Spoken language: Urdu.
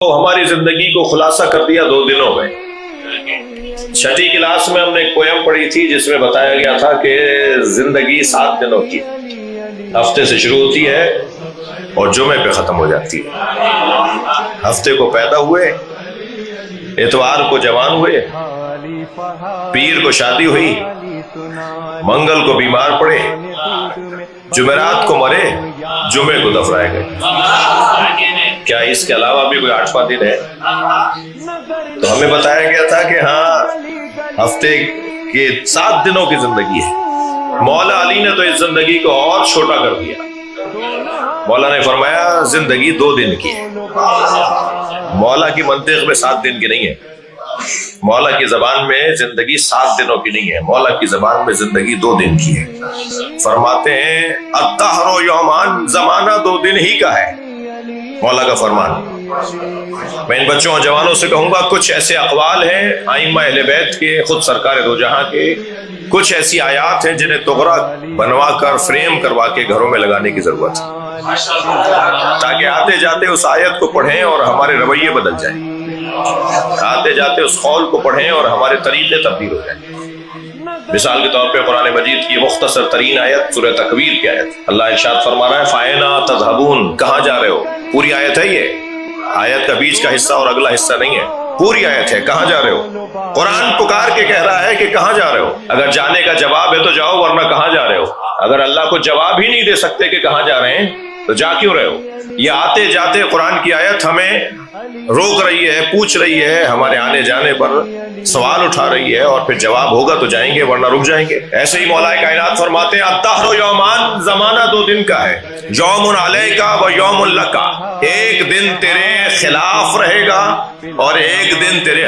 ہماری زندگی کو خلاصہ کر دیا 2 دنوں میں۔ چھٹی کلاس میں ہم نے ایک پویم پڑھی تھی جس میں بتایا گیا تھا کہ زندگی 7 دنوں کی، ہفتے سے شروع ہوتی ہے اور جمعے پہ ختم ہو جاتی ہے۔ ہفتے کو پیدا ہوئے، اتوار کو جوان ہوئے، پیر کو شادی ہوئی، منگل کو بیمار پڑے، جمعرات کو مرے، جمعے کو دفنائے گئے۔ کیا اس کے علاوہ بھی کوئی 8واں دن ہے؟ تو ہمیں بتایا گیا تھا کہ ہاں، ہفتے کے 7 دنوں کی زندگی ہے۔ مولا علی نے تو اس زندگی کو اور چھوٹا کر دیا۔ مولا نے فرمایا زندگی 2 دن کی ہے۔ مولا کی منطق میں 7 دن کی نہیں ہے، مولا کی زبان میں زندگی 7 دنوں کی نہیں ہے، مولا کی زبان میں زندگی 2 دن کی ہے۔ فرماتے ہیں الدہر یومان، زمانہ 2 دن ہی کا ہے، مولا کا فرمان۔ میں ان بچوں اور جوانوں سے کہوں گا، کچھ ایسے اقوال ہیں ائمہ اہل بیت کے، خود سرکار دو جہاں کے، کچھ ایسی آیات ہیں جنہیں تغرا بنوا کر فریم کروا کے گھروں میں لگانے کی ضرورت ہے، تاکہ آتے جاتے اس آیت کو پڑھیں اور ہمارے رویے بدل جائیں، آتے جاتے اس قول کو پڑھیں اور ہمارے طریقے تبدیل ہو جائیں۔ مثال کے طور پہ قرآن مجید کی مختصر ترین آیت سورہ تکویر کی آیت، اللہ ارشاد فرما رہا ہے فَأَيْنَ تَذْهَبُونَ، کہاں جا رہے ہو؟ پوری آیت ہے یہ، آیت کا بیچ کا حصہ اور اگلا حصہ نہیں ہے، پوری آیت ہے، کہاں جا رہے ہو؟ قرآن پکار کے کہہ رہا ہے کہ کہاں جا رہے ہو؟ اگر جانے کا جواب ہے تو جاؤ، ورنہ کہاں جا رہے ہو؟ اگر اللہ کو جواب ہی نہیں دے سکتے کہ کہاں جا رہے ہیں تو جا کیوں رہے ہو؟ یہ آتے جاتے قرآن کی آیت ہمیں روک رہی ہے، پوچھ رہی ہے، ہمارے آنے جانے پر سوال اٹھا رہی ہے، اور پھر جواب ہوگا تو جائیں گے ورنہ رک جائیں گے۔ ایسے ہی مولا کائنات فرماتے ہیں الدہر یومان، زمانہ 2 دن کا ہے، یوم علیک و یوم لک، ایک دن تیرے خلاف رہے گا اور ایک دن تیرے